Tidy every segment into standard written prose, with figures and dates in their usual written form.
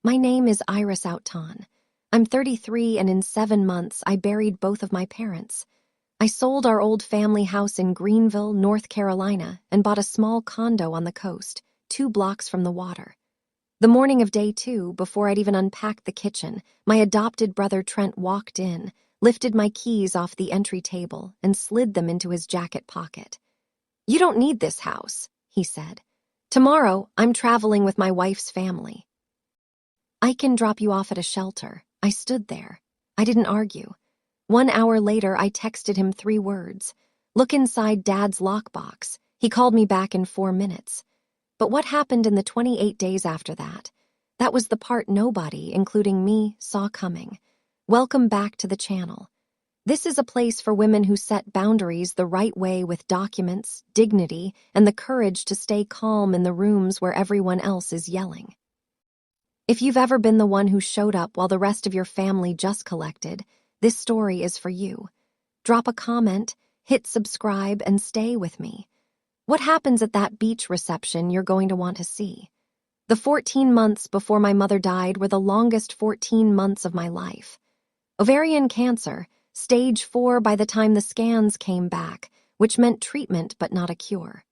My name is Iris Outten. I'm 33 and in 7 months I buried both of my parents. I sold our old family house in Greenville, North Carolina, and bought a small condo on the coast, 2 blocks from the water. The morning of day 2, before I'd even unpacked the kitchen, my adopted brother Trent walked in, lifted my keys off the entry table, and slid them into his jacket pocket. "You don't need this house," he said. "Tomorrow, I'm traveling with my wife's family. I can drop you off at a shelter." I stood there. I didn't argue. 1 hour later, I texted him 3 words. "Look inside Dad's lockbox." He called me back in 4 minutes. But what happened in the 28 days after that? That was the part nobody, including me, saw coming. Welcome back to the channel. This is a place for women who set boundaries the right way with documents, dignity, and the courage to stay calm in the rooms where everyone else is yelling. If you've ever been the one who showed up while the rest of your family just collected, this story is for you. Drop a comment, hit subscribe, and stay with me. What happens at that beach reception you're going to want to see? The 14 months before my mother died were the longest 14 months of my life. Ovarian cancer, stage 4 by the time the scans came back, which meant treatment but not a cure.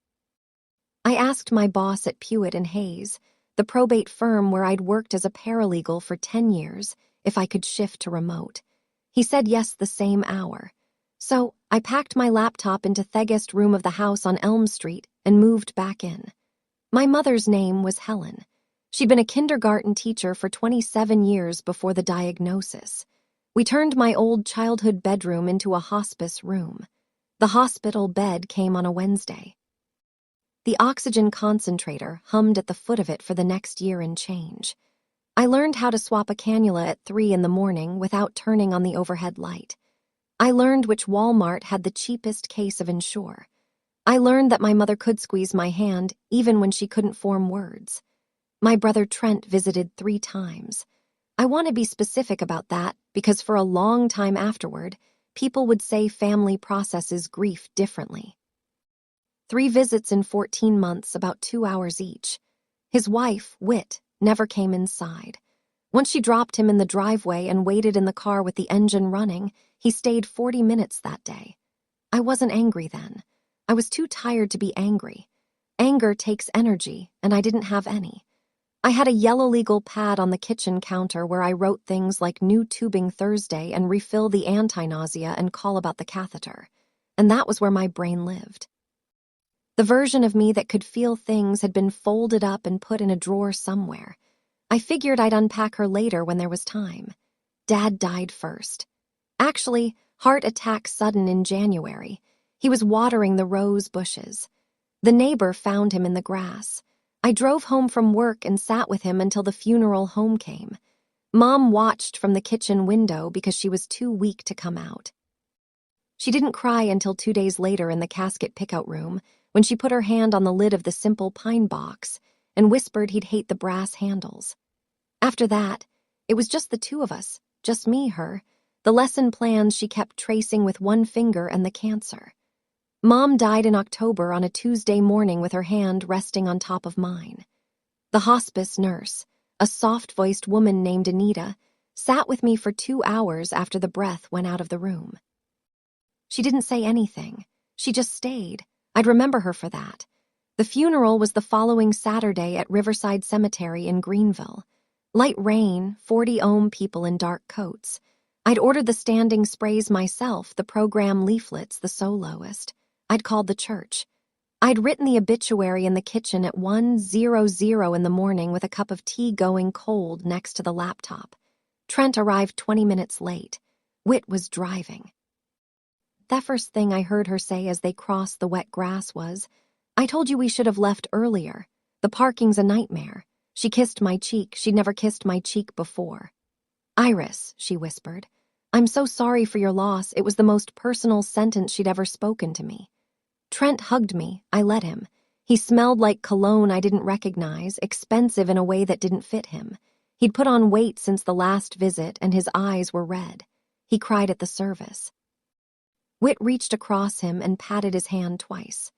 I asked my boss at Pewitt and Hayes, the probate firm where I'd worked as a paralegal for 10 years, if I could shift to remote. He said yes the same hour. So I packed my laptop into the guest room of the house on Elm Street and moved back in. My mother's name was Helen. She'd been a kindergarten teacher for 27 years before the diagnosis. We turned my old childhood bedroom into a hospice room. The hospital bed came on a Wednesday. The oxygen concentrator hummed at the foot of it for the next year and change. I learned how to swap a cannula at 3 in the morning without turning on the overhead light. I learned which Walmart had the cheapest case of Ensure. I learned that my mother could squeeze my hand even when she couldn't form words. My brother Trent visited 3 times. I want to be specific about that because for a long time afterward, people would say family processes grief differently. 3 visits in 14 months, about 2 hours each. His wife, Whit, never came inside. Once she dropped him in the driveway and waited in the car with the engine running, he stayed 40 minutes that day. I wasn't angry then. I was too tired to be angry. Anger takes energy, and I didn't have any. I had a yellow legal pad on the kitchen counter where I wrote things like "New tubing Thursday" and "Refill the anti-nausea" and "Call about the catheter." And that was where my brain lived. The version of me that could feel things had been folded up and put in a drawer somewhere. I figured I'd unpack her later when there was time. Dad died first. Actually, heart attack sudden in January. He was watering the rose bushes. The neighbor found him in the grass. I drove home from work and sat with him until the funeral home came. Mom watched from the kitchen window because she was too weak to come out. She didn't cry until 2 days later in the casket pickout room when she put her hand on the lid of the simple pine box and whispered he'd hate the brass handles. After that, it was just the 2 of us, just me, her, the lesson plans she kept tracing with 1 finger and the cancer. Mom died in October on a Tuesday morning with her hand resting on top of mine. The hospice nurse, a soft-voiced woman named Anita, sat with me for 2 hours after the breath went out of the room. She didn't say anything. She just stayed. I'd remember her for that. The funeral was the following Saturday at Riverside Cemetery in Greenville. Light rain, 40-ohm people in dark coats. I'd ordered the standing sprays myself, the program leaflets, the soloist. I'd called the church. I'd written the obituary in the kitchen at 1:00 in the morning with a cup of tea going cold next to the laptop. Trent arrived 20 minutes late. Whit was driving. That first thing I heard her say as they crossed the wet grass was, "I told you we should have left earlier. The parking's a nightmare." She kissed my cheek. She'd never kissed my cheek before. "Iris," she whispered, "I'm so sorry for your loss." It was the most personal sentence she'd ever spoken to me. Trent hugged me. I let him. He smelled like cologne I didn't recognize, expensive in a way that didn't fit him. He'd put on weight since the last visit, and his eyes were red. He cried at the service. Whit reached across him and patted his hand twice.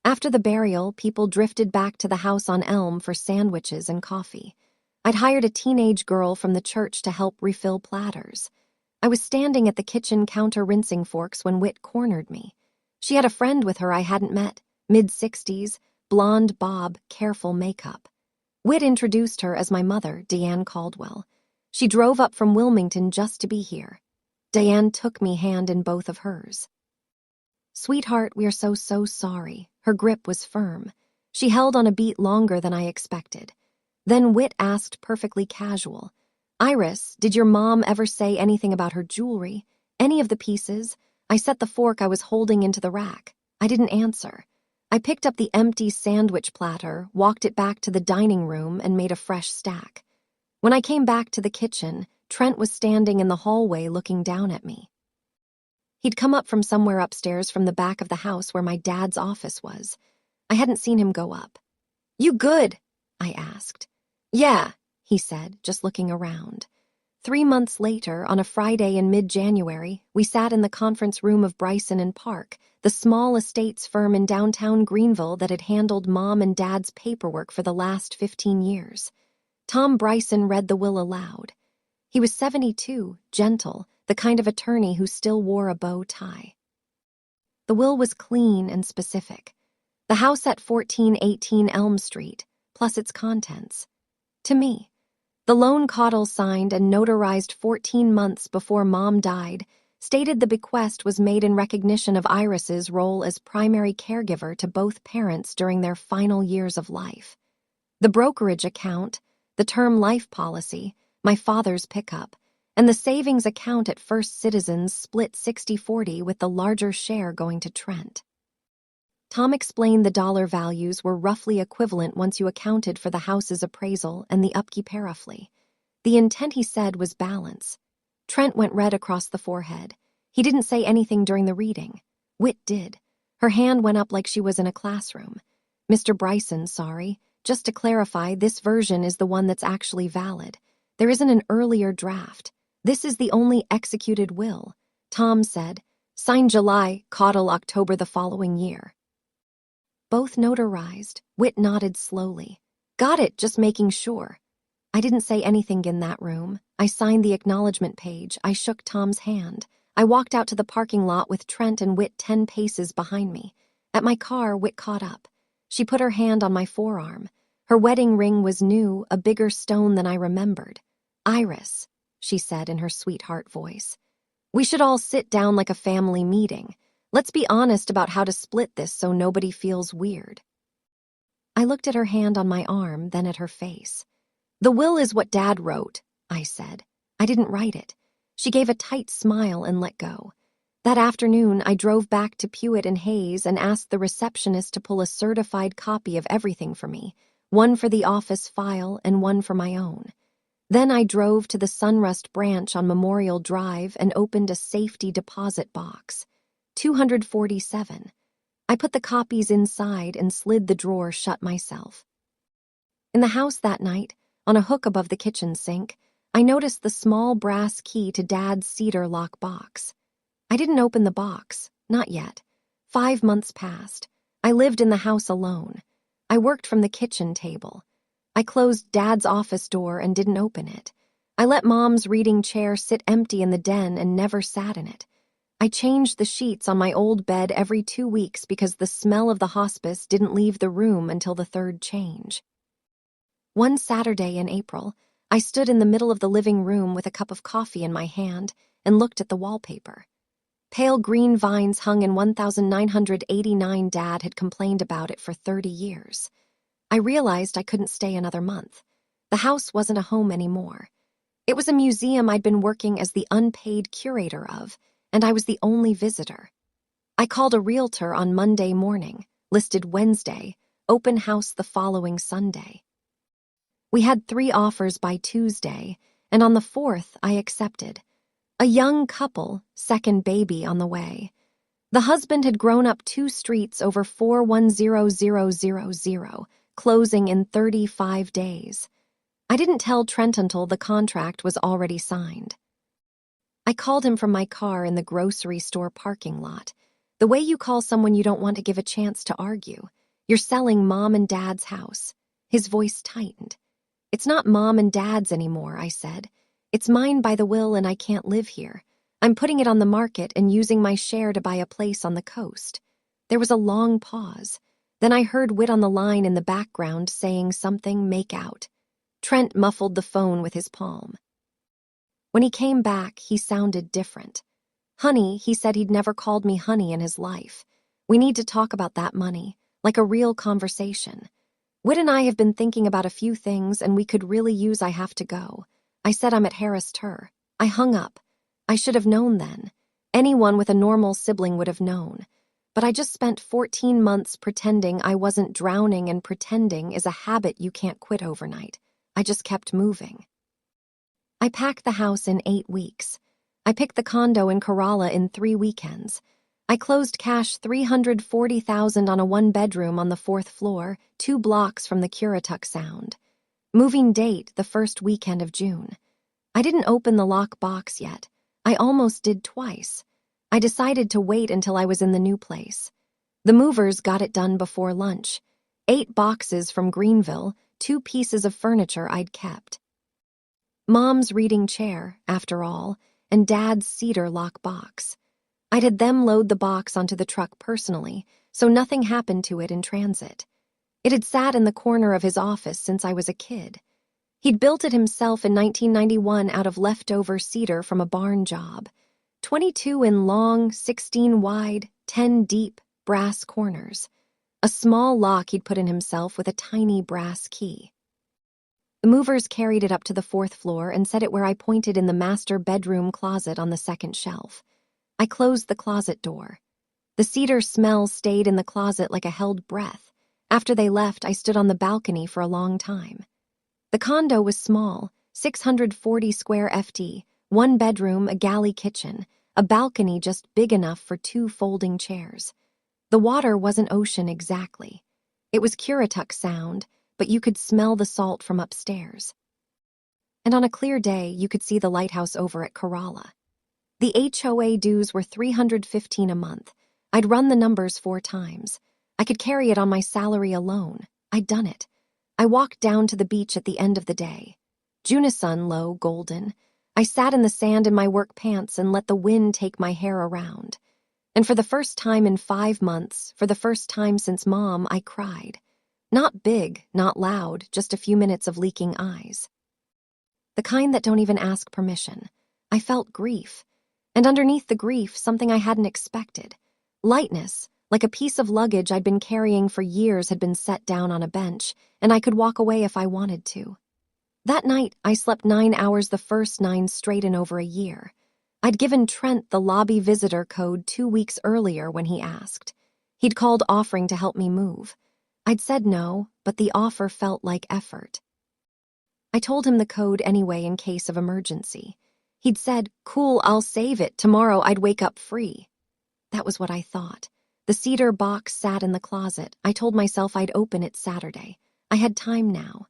After the burial, people drifted back to the house on Elm for sandwiches and coffee. I'd hired a teenage girl from the church to help refill platters. I was standing at the kitchen counter rinsing forks when Whit cornered me. She had a friend with her I hadn't met, mid-60s, blonde bob, careful makeup. Whit introduced her as my mother, Diane Caldwell. She drove up from Wilmington just to be here. Diane took me hand in both of hers. "Sweetheart, we are so sorry." Her grip was firm. She held on a beat longer than I expected. Then Whit asked perfectly casual, "Iris, did your mom ever say anything about her jewelry? Any of the pieces?" I set the fork I was holding into the rack. I didn't answer. I picked up the empty sandwich platter, walked it back to the dining room, and made a fresh stack. When I came back to the kitchen, Trent was standing in the hallway looking down at me. He'd come up from somewhere upstairs from the back of the house where my dad's office was. I hadn't seen him go up. "You good?" I asked. "Yeah," he said, just looking around. 3 months later, on a Friday in mid-January, we sat in the conference room of Bryson and Park, the small estates firm in downtown Greenville that had handled Mom and Dad's paperwork for the last 15 years. Tom Bryson read the will aloud. He was 72, gentle, the kind of attorney who still wore a bow tie. The will was clean and specific. The house at 1418 Elm Street, plus its contents. To me. The loan Caudle signed and notarized 14 months before Mom died stated the bequest was made in recognition of Iris's role as primary caregiver to both parents during their final years of life. The brokerage account, the term life policy, my father's pickup, and the savings account at First Citizens split 60-40 with the larger share going to Trent. Tom explained the dollar values were roughly equivalent once you accounted for the house's appraisal and the upkeep roughly. The intent, he said, was balance. Trent went red across the forehead. He didn't say anything during the reading. Whit did. Her hand went up like she was in a classroom. "Mr. Bryson, sorry. Just to clarify, this version is the one that's actually valid. There isn't an earlier draft. This is the only executed will," Tom said. "Signed July, Caudle October the following year." Both notarized. Whit nodded slowly. "Got it, just making sure." I didn't say anything in that room. I signed the acknowledgement page. I shook Tom's hand. I walked out to the parking lot with Trent and Whit 10 paces behind me. At my car, Whit caught up. She put her hand on my forearm. Her wedding ring was new, a bigger stone than I remembered. "Iris," she said in her sweetheart voice, "we should all sit down like a family meeting. Let's be honest about how to split this so nobody feels weird." I looked at her hand on my arm, then at her face. "The will is what Dad wrote," I said. "I didn't write it." She gave a tight smile and let go. That afternoon, I drove back to Pewitt and Hayes and asked the receptionist to pull a certified copy of everything for me, one for the office file and one for my own. Then I drove to the Sunrust branch on Memorial Drive and opened a safety deposit box. 247. I put the copies inside and slid the drawer shut myself. In the house that night, on a hook above the kitchen sink, I noticed the small brass key to Dad's cedar lockbox. I didn't open the box, not yet. 5 months passed. I lived in the house alone. I worked from the kitchen table. I closed Dad's office door and didn't open it. I let Mom's reading chair sit empty in the den and never sat in it. I changed the sheets on my old bed every 2 weeks because the smell of the hospice didn't leave the room until the 3rd change. One Saturday in April, I stood in the middle of the living room with a cup of coffee in my hand and looked at the wallpaper. Pale green vines hung in 1989. Dad had complained about it for 30 years. I realized I couldn't stay another month. The house wasn't a home anymore. It was a museum I'd been working as the unpaid curator of, and I was the only visitor. I called a realtor on Monday morning, listed Wednesday, open house the following Sunday. We had 3 offers by Tuesday, and on the 4th I accepted. A young couple, second baby on the way. The husband had grown up 2 streets over 410000, closing in 35 days. I didn't tell Trent until the contract was already signed. I called him from my car in the grocery store parking lot. The way you call someone you don't want to give a chance to argue. You're selling Mom and Dad's house. His voice tightened. "It's not Mom and Dad's anymore," I said. "It's mine by the will and I can't live here. I'm putting it on the market and using my share to buy a place on the coast." There was a long pause. Then I heard Whit on the line in the background saying something make out. Trent muffled the phone with his palm. When he came back, he sounded different. "Honey," he said. He'd never called me honey in his life. "We need to talk about that money, like a real conversation. Whit and I have been thinking about a few things and we could really use." I have to go. I said I'm at Harris Tur. I hung up. I should have known then. Anyone with a normal sibling would have known. But I just spent 14 months pretending I wasn't drowning, and pretending is a habit you can't quit overnight. I just kept moving. I packed the house in 8 weeks. I picked the condo in Kerala in 3 weekends. I closed cash $340,000 on a 1-bedroom on the 4th floor, 2 blocks from the Currituck Sound. Moving date, the first weekend of June. I didn't open the lockbox yet. I almost did twice. I decided to wait until I was in the new place. The movers got it done before lunch. 8 boxes from Greenville, 2 pieces of furniture I'd kept. Mom's reading chair, after all, and Dad's cedar lockbox. I'd had them load the box onto the truck personally, so nothing happened to it in transit. It had sat in the corner of his office since I was a kid. He'd built it himself in 1991 out of leftover cedar from a barn job. 22 in long, 16 wide, 10 deep, brass corners. A small lock he'd put in himself with a tiny brass key. The movers carried it up to the 4th floor and set it where I pointed in the master bedroom closet on the 2nd shelf. I closed the closet door. The cedar smell stayed in the closet like a held breath. After they left, I stood on the balcony for a long time. The condo was small, 640 square FT, 1 bedroom, a galley kitchen, a balcony just big enough for 2 folding chairs. The water wasn't ocean exactly. It was Currituck Sound, but you could smell the salt from upstairs. And on a clear day, you could see the lighthouse over at Kerala. The HOA dues were $315 a month. I'd run the numbers 4 times. I could carry it on my salary alone. I'd done it. I walked down to the beach at the end of the day. Junison low, golden. I sat in the sand in my work pants and let the wind take my hair around. And for the first time in 5 months, for the first time since Mom, I cried. Not big, not loud, just a few minutes of leaking eyes. The kind that don't even ask permission. I felt grief. And underneath the grief, something I hadn't expected. Lightness, like a piece of luggage I'd been carrying for years had been set down on a bench, and I could walk away if I wanted to. That night, I slept 9 hours, the first 9 straight in over a year. I'd given Trent the lobby visitor code 2 weeks earlier when he asked. He'd called offering to help me move. I'd said no, but the offer felt like effort. I told him the code anyway in case of emergency. He'd said, "Cool, I'll save it. Tomorrow I'd wake up free." That was what I thought. The cedar box sat in the closet. I told myself I'd open it Saturday. I had time now.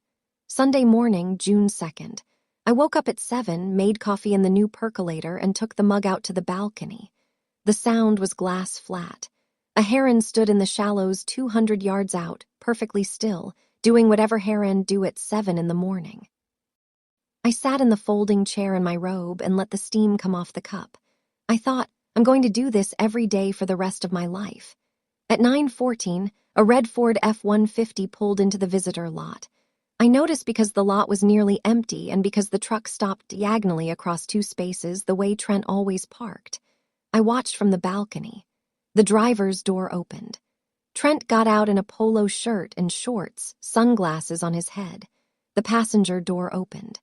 Sunday morning, June 2nd. I woke up at 7, made coffee in the new percolator, and took the mug out to the balcony. The Sound was glass flat. A heron stood in the shallows 200 yards out, perfectly still, doing whatever herons do at 7 in the morning. I sat in the folding chair in my robe and let the steam come off the cup. I thought, I'm going to do this every day for the rest of my life. At 9:14, a red Ford F-150 pulled into the visitor lot. I noticed because the lot was nearly empty and because the truck stopped diagonally across 2 spaces the way Trent always parked. I watched from the balcony. The driver's door opened. Trent got out in a polo shirt and shorts, sunglasses on his head. The passenger door opened.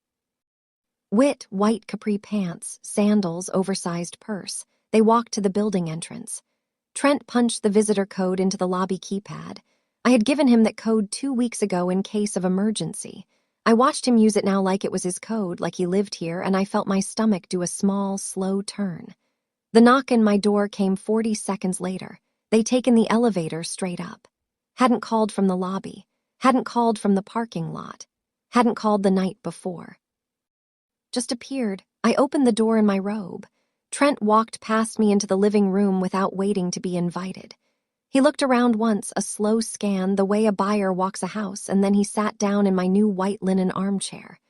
Whit, white capri pants, sandals, oversized purse. They walked to the building entrance. Trent punched the visitor code into the lobby keypad. I had given him that code 2 weeks ago in case of emergency. I watched him use it now like it was his code, like he lived here, and I felt my stomach do a small, slow turn. The knock in my door came 40 seconds later. They'd taken the elevator straight up. Hadn't called from the lobby. Hadn't called from the parking lot. Hadn't called the night before. Just appeared. I opened the door in my robe. Trent walked past me into the living room without waiting to be invited. He looked around once, a slow scan, the way a buyer walks a house, and then he sat down in my new white linen armchair.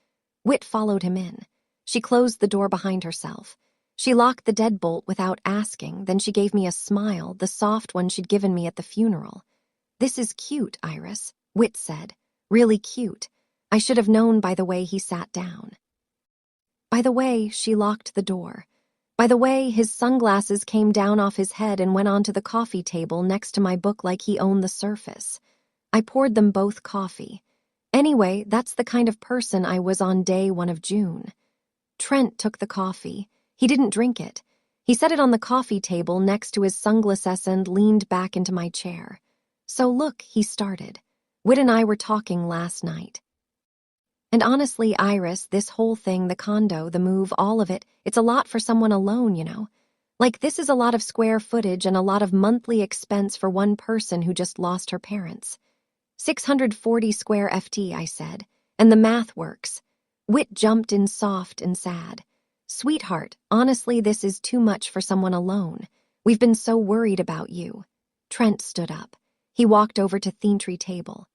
Whit followed him in. She closed the door behind herself. She locked the deadbolt without asking, then she gave me a smile, the soft one she'd given me at the funeral. "This is cute, Iris," Whit said. "Really cute. I should have known by the way he sat down." By the way, she locked the door. By the way, his sunglasses came down off his head and went onto the coffee table next to my book like he owned the surface. I poured them both coffee. Anyway, that's the kind of person I was on day 1 of June. Trent took the coffee. He didn't drink it. He set it on the coffee table next to his sunglasses and leaned back into my chair. "So look," he started. "Whit and I were talking last night. And honestly, Iris, this whole thing, the condo, the move, all of it, it's a lot for someone alone, you know? Like, this is a lot of square footage and a lot of monthly expense for one person who just lost her parents. 640 square FT, I said, and the math works." Whit jumped in soft and sad. "Sweetheart, honestly, this is too much for someone alone. We've been so worried about you." Trent stood up. He walked over to the entry table.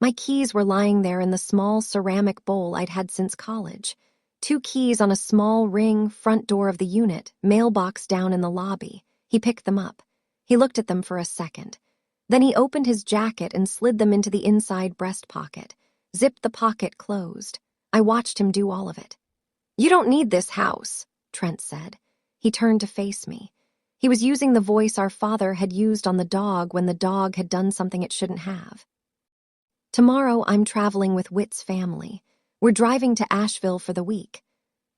My keys were lying there in the small ceramic bowl I'd had since college. 2 keys on a small ring, front door of the unit, mailbox down in the lobby. He picked them up. He looked at them for a second. Then he opened his jacket and slid them into the inside breast pocket, zipped the pocket closed. I watched him do all of it. "You don't need this house," Trent said. He turned to face me. He was using the voice our father had used on the dog when the dog had done something it shouldn't have. "Tomorrow I'm traveling with Whit's family. We're driving to Asheville for the week.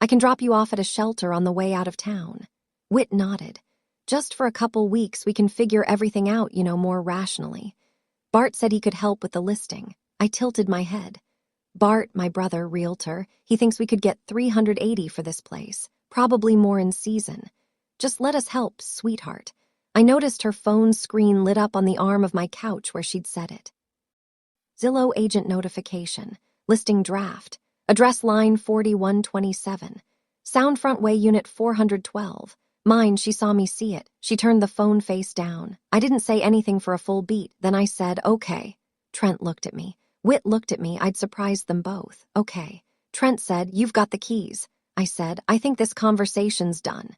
I can drop you off at a shelter on the way out of town." Whit nodded. "Just for a couple weeks we can figure everything out, more rationally. Bart said he could help with the listing." I tilted my head. "Bart, my brother, realtor, he thinks we could get $380 for this place, probably more in season. Just let us help, sweetheart." I noticed her phone screen lit up on the arm of my couch where she'd set it. Zillow agent notification. Listing draft. Address line 4127. Soundfront unit 412. Mine, she saw me see it. She turned the phone face down. I didn't say anything for a full beat. Then I said, "Okay." Trent looked at me. Whit looked at me. I'd surprised them both. "Okay." Trent said, "You've got the keys." I said, "I think this conversation's done."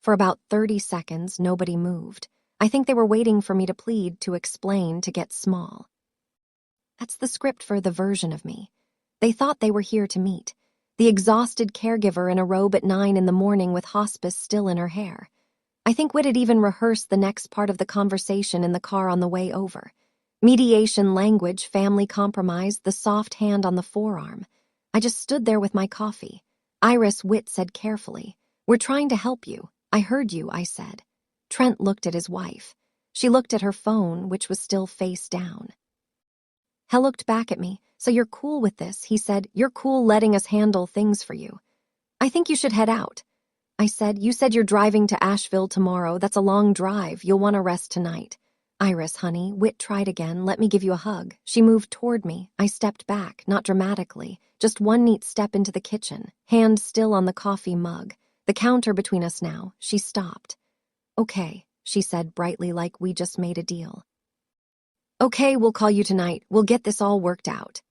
For about 30 seconds, nobody moved. I think they were waiting for me to plead, to explain, to get small. That's the script for the version of me. They thought they were here to meet. The exhausted caregiver in a robe at 9 in the morning with hospice still in her hair. I think Whit had even rehearsed the next part of the conversation in the car on the way over. Mediation, language, family compromise, the soft hand on the forearm. I just stood there with my coffee. "Iris," Whit said carefully, "we're trying to help you. I heard you," I said. Trent looked at his wife. She looked at her phone, which was still face down. Hell looked back at me. "So you're cool with this," he said. "You're cool letting us handle things for you." "I think you should head out." I said, "You said you're driving to Asheville tomorrow. That's a long drive. You'll want to rest tonight." "Iris, honey," Whit tried again. "Let me give you a hug." She moved toward me. I stepped back, not dramatically, just one neat step into the kitchen, hand still on the coffee mug. The counter between us now. She stopped. "Okay," she said brightly, like we just made a deal. "Okay, we'll call you tonight. We'll get this all worked out."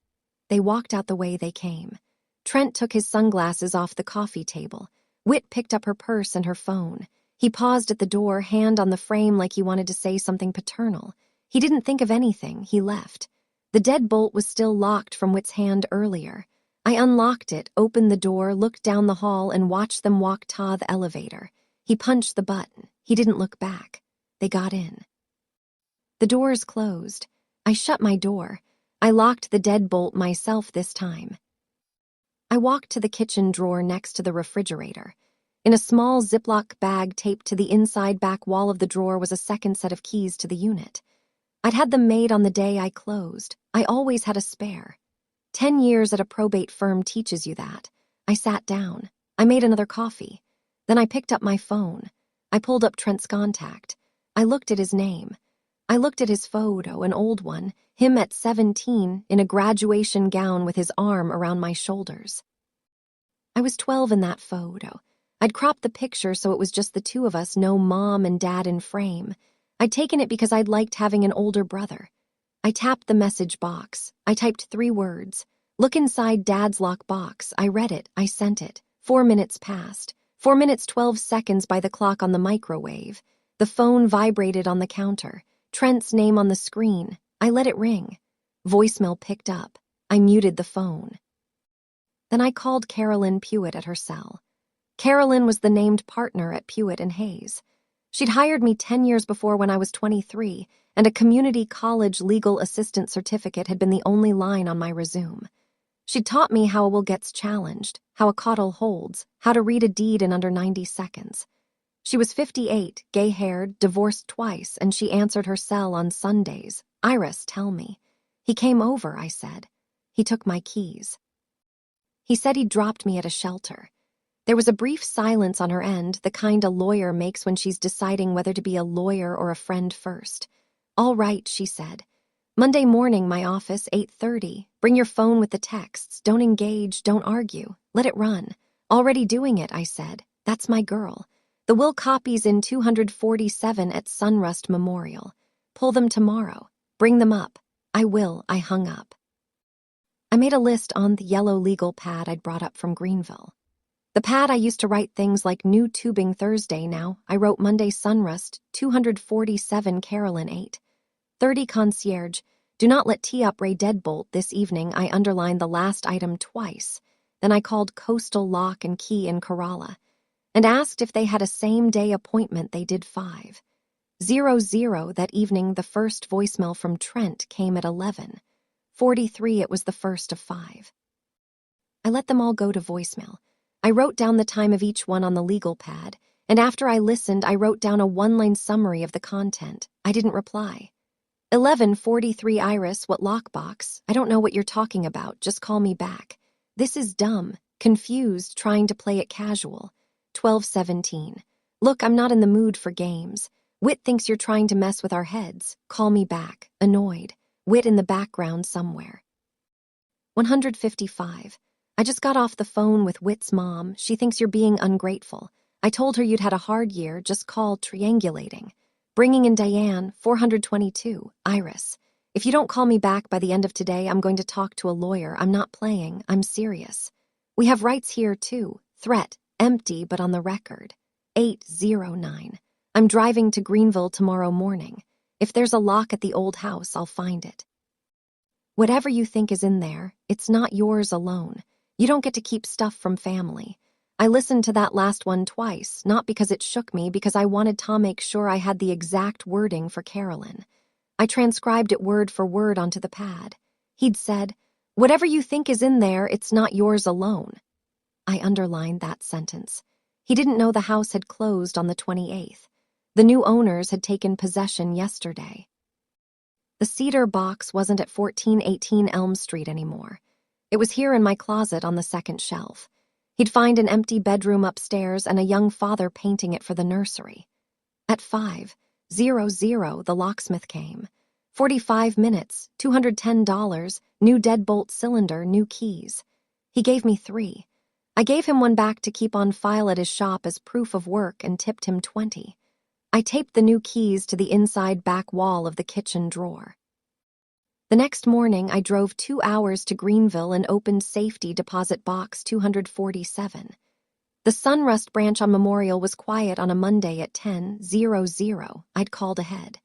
They walked out the way they came. Trent took his sunglasses off the coffee table. Whit picked up her purse and her phone. He paused at the door, hand on the frame like he wanted to say something paternal. He didn't think of anything. He left. The deadbolt was still locked from Whit's hand earlier. I unlocked it, opened the door, looked down the hall, and watched them walk to the elevator. He punched the button. He didn't look back. They got in. The doors closed. I shut my door. I locked the deadbolt myself this time. I walked to the kitchen drawer next to the refrigerator. In a small Ziploc bag taped to the inside back wall of the drawer was a second set of keys to the unit. I'd had them made on the day I closed. I always had a spare. 10 years at a probate firm teaches you that. I sat down. I made another coffee. Then I picked up my phone. I pulled up Trent's contact. I looked at his name. I looked at his photo, an old one, him at 17, in a graduation gown with his arm around my shoulders. I was 12 in that photo. I'd cropped the picture so it was just the two of us, no mom and dad in frame. I'd taken it because I'd liked having an older brother. I tapped the message box. I typed 3 words. Look inside Dad's lockbox. I read it. I sent it. 4 minutes passed. 4 minutes 12 seconds by the clock on the microwave. The phone vibrated on the counter. Trent's name on the screen. I let it ring. Voicemail picked up. I muted the phone. Then I called Carolyn Pewitt at her cell. Carolyn was the named partner at Pewitt and Hayes. She'd hired me 10 years before when I was 23, and a community college legal assistant certificate had been the only line on my resume. She'd taught me how a will gets challenged, how a coddle holds, how to read a deed in under 90 seconds. She was 58, gay-haired, divorced twice, and she answered her cell on Sundays. Iris, tell me. He came over, I said. He took my keys. He said he'd dropped me at a shelter. There was a brief silence on her end, the kind a lawyer makes when she's deciding whether to be a lawyer or a friend first. All right, she said. Monday morning, my office, 8:30. Bring your phone with the texts. Don't engage, don't argue. Let it run. Already doing it, I said. That's my girl. The will copies in 247 at Sunrust Memorial. Pull them tomorrow. Bring them up. I will, I hung up. I made a list on the yellow legal pad I'd brought up from Greenville. The pad I used to write things like new tubing Thursday now. I wrote Monday Sunrust, 247 Carolyn 8. 30 concierge. Do not let tee up Ray deadbolt this evening. I underlined the last item twice. Then I called Coastal Lock and Key in Corolla and asked if they had a same-day appointment. They did 5:00 that evening. The first voicemail from Trent came at 11:43. It was the first of 5. I let them all go to voicemail. I wrote down the time of each one on the legal pad, and after I listened, I wrote down a 1-line summary of the content. I didn't reply. 11:43 Iris, what lockbox? I don't know what you're talking about. Just call me back. This is dumb. Confused, trying to play it casual. 12:17. Look, I'm not in the mood for games. Whit thinks you're trying to mess with our heads. Call me back. Annoyed. Whit in the background somewhere. 155. I just got off the phone with Whit's mom. She thinks you're being ungrateful. I told her you'd had a hard year. Just call triangulating. Bringing in Diane, 422. Iris. If you don't call me back by the end of today, I'm going to talk to a lawyer. I'm not playing. I'm serious. We have rights here, too. Threat. Empty, but on the record. 809. I'm driving to Greenville tomorrow morning. If there's a lock at the old house, I'll find it. Whatever you think is in there, it's not yours alone. You don't get to keep stuff from family. I listened to that last one twice, not because it shook me, because I wanted to make sure I had the exact wording for Carolyn. I transcribed it word for word onto the pad. He'd said, whatever you think is in there, it's not yours alone. I underlined that sentence. He didn't know the house had closed on the 28th. The new owners had taken possession yesterday. The cedar box wasn't at 1418 Elm Street anymore. It was here in my closet on the second shelf. He'd find an empty bedroom upstairs and a young father painting it for the nursery. At 5:00, the locksmith came. 45 minutes, $210, new deadbolt cylinder, new keys. He gave me 3. I gave him one back to keep on file at his shop as proof of work and tipped him 20. I taped the new keys to the inside back wall of the kitchen drawer. The next morning, I drove 2 hours to Greenville and opened safety deposit box 247. The Sunrust branch on Memorial was quiet on a Monday at 10:00. I'd called ahead.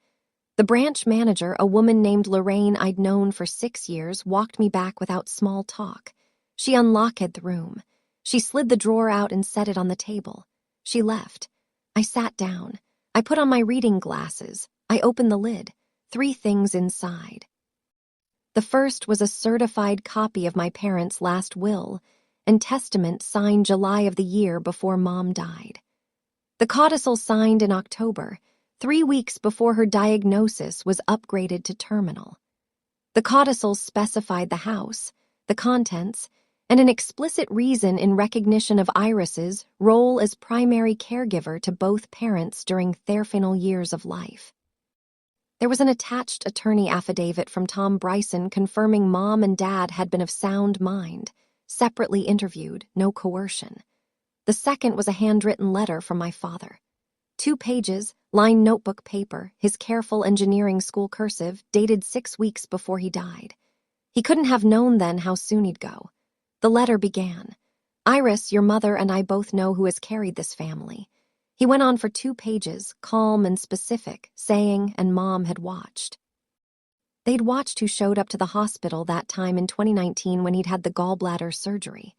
The branch manager, a woman named Lorraine I'd known for 6 years, walked me back without small talk. She unlocked the room. She slid the drawer out and set it on the table. She left. I sat down. I put on my reading glasses. I opened the lid. 3 things inside. The first was a certified copy of my parents' last will and testament signed July of the year before Mom died. The codicil signed in October, 3 weeks before her diagnosis, was upgraded to terminal. The codicil specified the house, the contents, and an explicit reason in recognition of Iris's role as primary caregiver to both parents during their final years of life. There was an attached attorney affidavit from Tom Bryson confirming Mom and Dad had been of sound mind, separately interviewed, no coercion. The second was a handwritten letter from my father. 2 pages, lined notebook paper, his careful engineering school cursive, dated 6 weeks before he died. He couldn't have known then how soon he'd go. The letter began, "Iris, your mother and I both know who has carried this family." He went on for 2 pages, calm and specific, saying, and Mom had watched. They'd watched who showed up to the hospital that time in 2019 when he'd had the gallbladder surgery.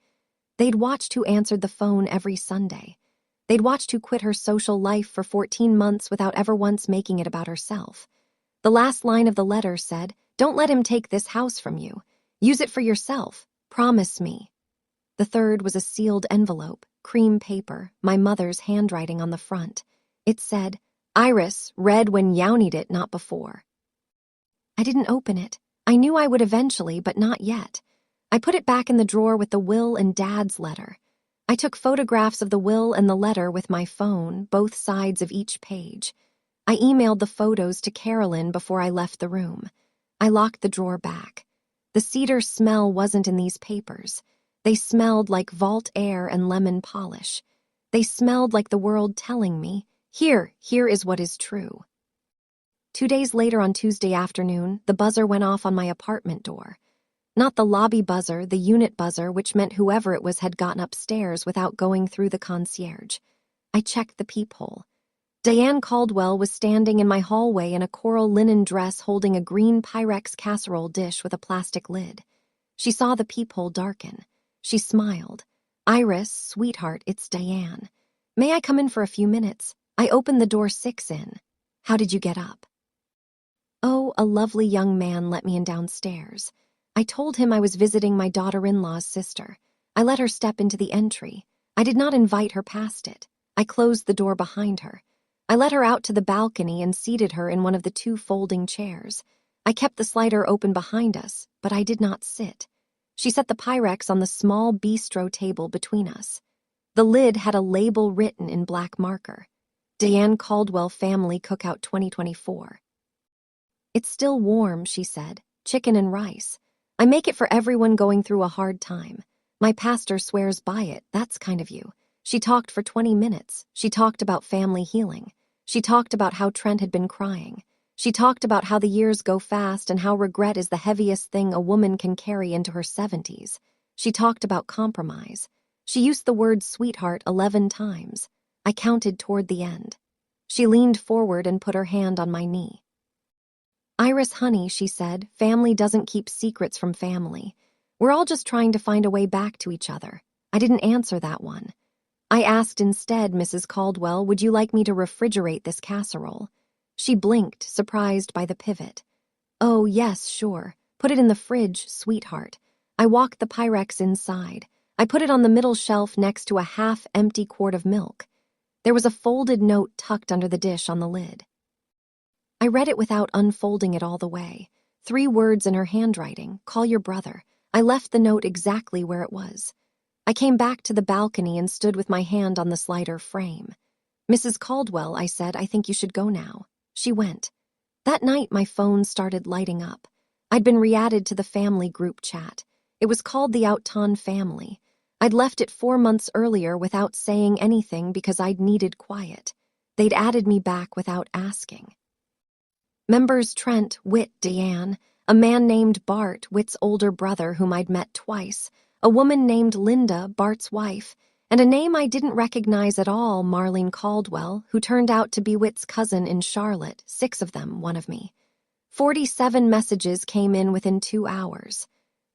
They'd watched who answered the phone every Sunday. They'd watched who quit her social life for 14 months without ever once making it about herself. The last line of the letter said, "Don't let him take this house from you. Use it for yourself. Promise me." The third was a sealed envelope, cream paper, my mother's handwriting on the front. It said, "Iris, read when you need it, not before." I didn't open it. I knew I would eventually, but not yet. I put it back in the drawer with the will and Dad's letter. I took photographs of the will and the letter with my phone, both sides of each page. I emailed the photos to Carolyn before I left the room. I locked the drawer back. The cedar smell wasn't in these papers. They smelled like vault air and lemon polish. They smelled like the world telling me, here is what is true. 2 days later on Tuesday afternoon, the buzzer went off on my apartment door. Not the lobby buzzer, the unit buzzer, which meant whoever it was had gotten upstairs without going through the concierge. I checked the peephole. Diane Caldwell was standing in my hallway in a coral linen dress holding a green Pyrex casserole dish with a plastic lid. She saw the peephole darken. She smiled. "Iris, sweetheart, it's Diane. May I come in for a few minutes? I opened the door 6 in. How did you get up?" Oh, a lovely young man let me in downstairs. I told him I was visiting my daughter-in-law's sister. I let her step into the entry. I did not invite her past it. I closed the door behind her. I let her out to the balcony and seated her in one of the 2 folding chairs. I kept the slider open behind us, but I did not sit. She set the Pyrex on the small bistro table between us. The lid had a label written in black marker. Diane Caldwell Family Cookout 2024. "It's still warm," she said. "Chicken and rice. I make it for everyone going through a hard time. My pastor swears by it. That's kind of you." She talked for 20 minutes. She talked about family healing. She talked about how Trent had been crying. She talked about how the years go fast and how regret is the heaviest thing a woman can carry into her 70s. She talked about compromise. She used the word sweetheart 11 times. I counted toward the end. She leaned forward and put her hand on my knee. "Iris, honey," she said, "family doesn't keep secrets from family. We're all just trying to find a way back to each other." I didn't answer that one. I asked instead, "Mrs. Caldwell, would you like me to refrigerate this casserole?" She blinked, surprised by the pivot. "Oh, yes, sure. Put it in the fridge, sweetheart." I walked the Pyrex inside. I put it on the middle shelf next to a half-empty quart of milk. There was a folded note tucked under the dish on the lid. I read it without unfolding it all the way. 3 words in her handwriting, "Call your brother." I left the note exactly where it was. I came back to the balcony and stood with my hand on the slider frame. "Mrs. Caldwell," I said, "I think you should go now." She went. That night, my phone started lighting up. I'd been re-added to the family group chat. It was called the Outten family. I'd left it 4 months earlier without saying anything because I'd needed quiet. They'd added me back without asking. Members Trent, Whit, Diane, a man named Bart, Whit's older brother whom I'd met twice, a woman named Linda, Bart's wife, and a name I didn't recognize at all, Marlene Caldwell, who turned out to be Whit's cousin in Charlotte, 6 of them, one of me. 47 messages came in within 2 hours.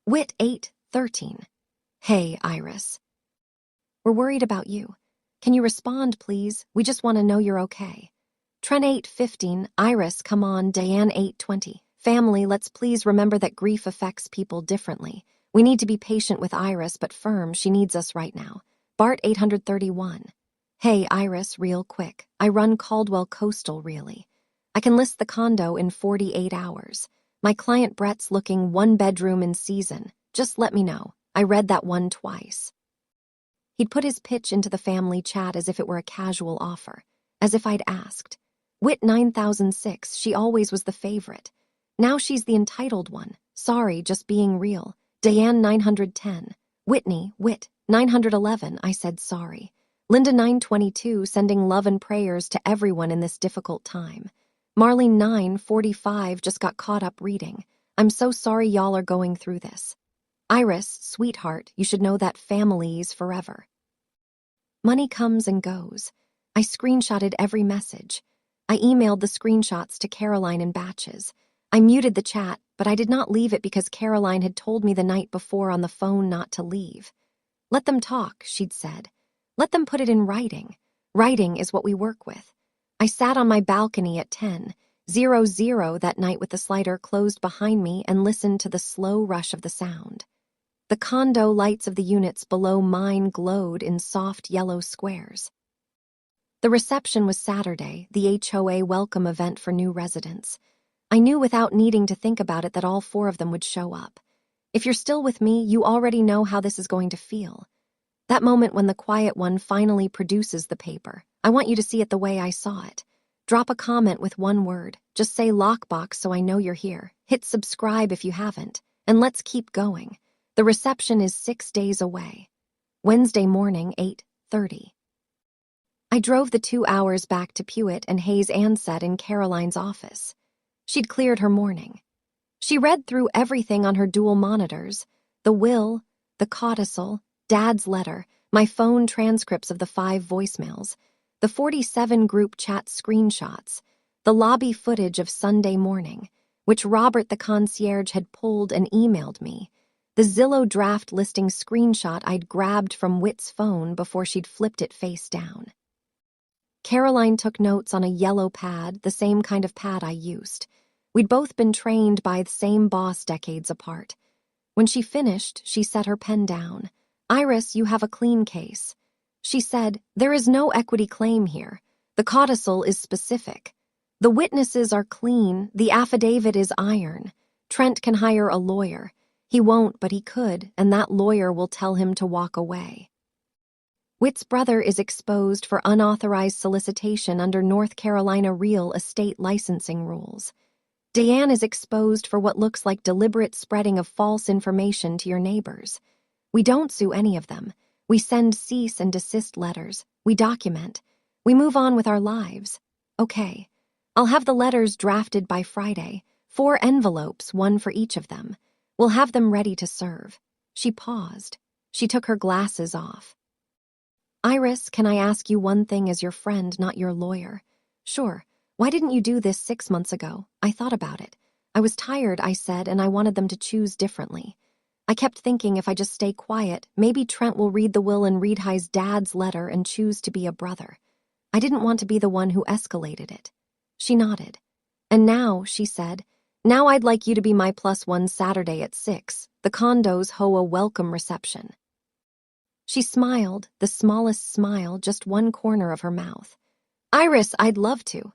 Whit 8:13. "Hey, Iris. We're worried about you. Can you respond, please? We just want to know you're okay." Trent 8:15, "Iris, come on." Diane 8:20, "Family, let's please remember that grief affects people differently. We need to be patient with Iris, but firm. She needs us right now." Bart 831, "Hey, Iris, real quick. I run Caldwell Coastal, really. I can list the condo in 48 hours. My client Brett's looking 1 bedroom in season. Just let me know." I read that one twice. He'd put his pitch into the family chat as if it were a casual offer, as if I'd asked. Whit 9006, "She always was the favorite. Now she's the entitled one. Sorry, just being real." Diane 910, "Whit 911, I said sorry. Linda 922 sending love and prayers to everyone in this difficult time. Marlene 945 just got caught up reading. I'm so sorry y'all are going through this. Iris, sweetheart, you should know that family's forever. Money comes and goes. I screenshotted every message. I emailed the screenshots to Caroline in batches. I muted the chat, but I did not leave it because Caroline had told me the night before on the phone not to leave. Let them talk, she'd said. Let them put it in writing. Writing is what we work with. I sat on my balcony at 10:00 that night with the slider closed behind me and listened to the slow rush of the sound. The condo lights of the units below mine glowed in soft yellow squares. The reception was Saturday, the HOA welcome event for new residents. I knew without needing to think about it that all 4 of them would show up. If you're still with me, you already know how this is going to feel. That moment when the quiet one finally produces the paper. I want you to see it the way I saw it. Drop a comment with 1 word. Just say lockbox so I know you're here. Hit subscribe if you haven't. And let's keep going. The reception is 6 days away. Wednesday morning, 8:30. I drove the 2 hours back to Pewitt and Hayes Ansett in Caroline's office. She'd cleared her morning. She read through everything on her dual monitors, the will, the codicil, Dad's letter, my phone transcripts of the 5 voicemails, the 47 group chat screenshots, the lobby footage of Sunday morning, which Robert the concierge had pulled and emailed me, the Zillow draft listing screenshot I'd grabbed from Whit's phone before she'd flipped it face down. Caroline took notes on a yellow pad, the same kind of pad I used. We'd both been trained by the same boss decades apart. When she finished, she set her pen down. Iris, you have a clean case. She said, there is no equity claim here. The codicil is specific. The witnesses are clean. The affidavit is iron. Trent can hire a lawyer. He won't, but he could, and that lawyer will tell him to walk away. Whit's brother is exposed for unauthorized solicitation under North Carolina real estate licensing rules. Diane is exposed for what looks like deliberate spreading of false information to your neighbors. We don't sue any of them. We send cease and desist letters. We document. We move on with our lives. Okay. I'll have the letters drafted by Friday. 4 envelopes, 1 for each of them. We'll have them ready to serve. She paused. She took her glasses off. Iris, can I ask you one thing as your friend, not your lawyer? Sure. Why didn't you do this 6 months ago? I thought about it. I was tired, I said, and I wanted them to choose differently. I kept thinking if I just stay quiet, maybe Trent will read the will and read High's dad's letter and choose to be a brother. I didn't want to be the one who escalated it. She nodded. And now, she said, now I'd like you to be my +1 Saturday at 6, the condo's HOA welcome reception. She smiled, the smallest smile, just one corner of her mouth. Iris, I'd love to.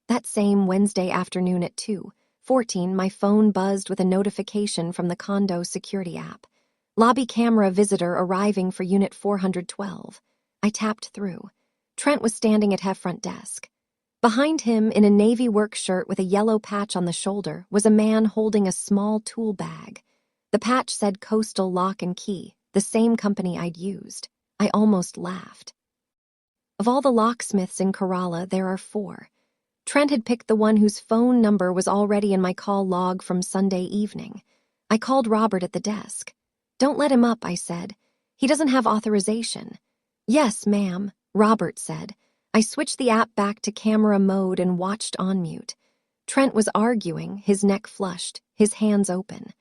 That same Wednesday afternoon at 2:14, my phone buzzed with a notification from the condo security app. Lobby camera visitor arriving for unit 412. I tapped through. Trent was standing at his front desk. Behind him, in a navy work shirt with a yellow patch on the shoulder, was a man holding a small tool bag. The patch said Coastal Lock and Key, the same company I'd used. I almost laughed. Of all the locksmiths in Kerala, there are 4. Trent had picked the one whose phone number was already in my call log from Sunday evening. I called Robert at the desk. Don't let him up, I said. He doesn't have authorization. Yes, ma'am, Robert said. I switched the app back to camera mode and watched on mute. Trent was arguing, his neck flushed, his hands open.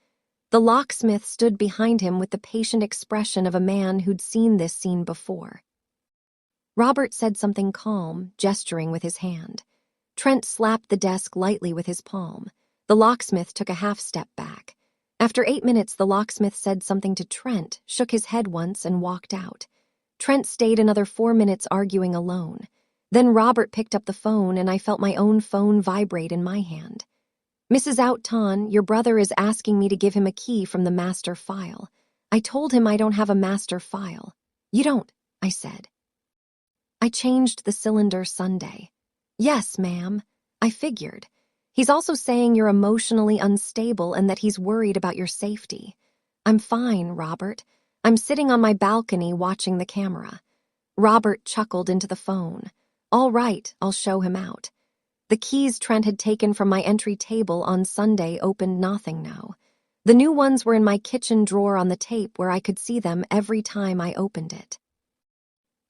The locksmith stood behind him with the patient expression of a man who'd seen this scene before. Robert said something calm, gesturing with his hand. Trent slapped the desk lightly with his palm. The locksmith took a half step back. After 8 minutes, the locksmith said something to Trent, shook his head once, and walked out. Trent stayed another 4 minutes arguing alone. Then Robert picked up the phone, and I felt my own phone vibrate in my hand. Mrs. Outten, your brother is asking me to give him a key from the master file. I told him I don't have a master file. You don't, I said. I changed the cylinder Sunday. Yes, ma'am. I figured. He's also saying you're emotionally unstable and that he's worried about your safety. I'm fine, Robert. I'm sitting on my balcony watching the camera. Robert chuckled into the phone. All right, I'll show him out. The keys Trent had taken from my entry table on Sunday opened nothing now. The new ones were in my kitchen drawer on the tape where I could see them every time I opened it.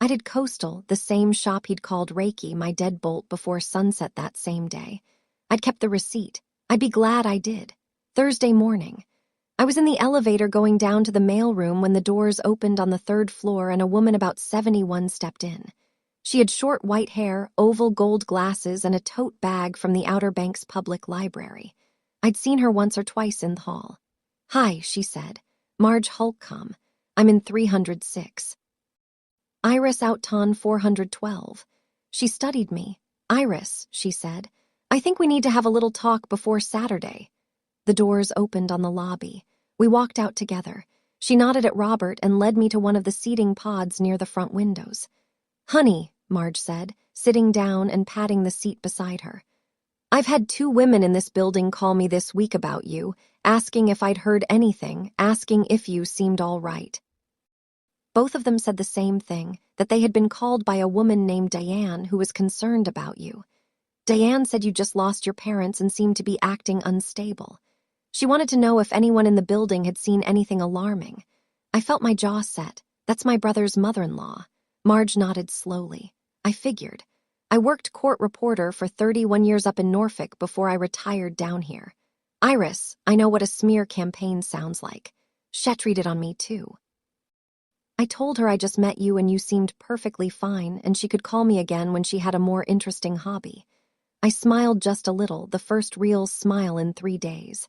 I did Coastal, the same shop he'd called Reiki, my deadbolt before sunset that same day. I'd kept the receipt. I'd be glad I did. Thursday morning. I was in the elevator going down to the mailroom when the doors opened on the third floor and a woman about 71 stepped in. She had short white hair, oval gold glasses, and a tote bag from the Outer Banks Public Library. I'd seen her once or twice in the hall. Hi, she said. Marge Holcomb. I'm in 306. Iris Outten 412. She studied me. Iris, she said. I think we need to have a little talk before Saturday. The doors opened on the lobby. We walked out together. She nodded at Robert and led me to one of the seating pods near the front windows. Honey, Marge said, sitting down and patting the seat beside her. I've had 2 women in this building call me this week about you, asking if I'd heard anything, asking if you seemed all right. Both of them said the same thing, that they had been called by a woman named Diane who was concerned about you. Diane said you just lost your parents and seemed to be acting unstable. She wanted to know if anyone in the building had seen anything alarming. I felt my jaw set. That's my brother's mother-in-law. Marge nodded slowly. I figured. I worked court reporter for 31 years up in Norfolk before I retired down here. Iris, I know what a smear campaign sounds like. Chet treated on me, too. I told her I just met you and you seemed perfectly fine and she could call me again when she had a more interesting hobby. I smiled just a little, the first real smile in 3 days.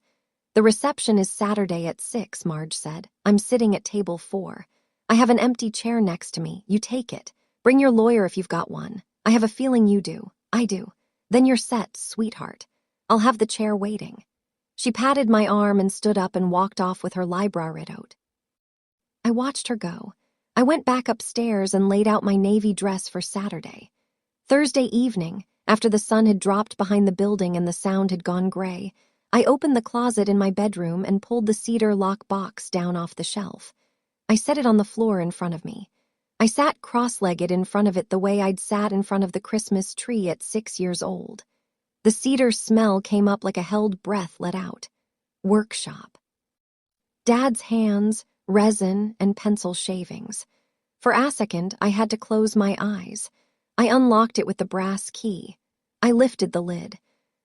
The reception is Saturday at 6, Marge said. I'm sitting at table 4. I have an empty chair next to me. You take it. Bring your lawyer if you've got one. I have a feeling you do. I do. Then you're set, sweetheart. I'll have the chair waiting. She patted my arm and stood up and walked off with her library out. I watched her go. I went back upstairs and laid out my navy dress for Saturday. Thursday evening, after the sun had dropped behind the building and the sound had gone gray, I opened the closet in my bedroom and pulled the cedar lockbox down off the shelf. I set it on the floor in front of me. I sat cross-legged in front of it the way I'd sat in front of the Christmas tree at 6 years old. The cedar smell came up like a held breath let out. Workshop. Dad's hands, resin, and pencil shavings. For a second, I had to close my eyes. I unlocked it with the brass key. I lifted the lid.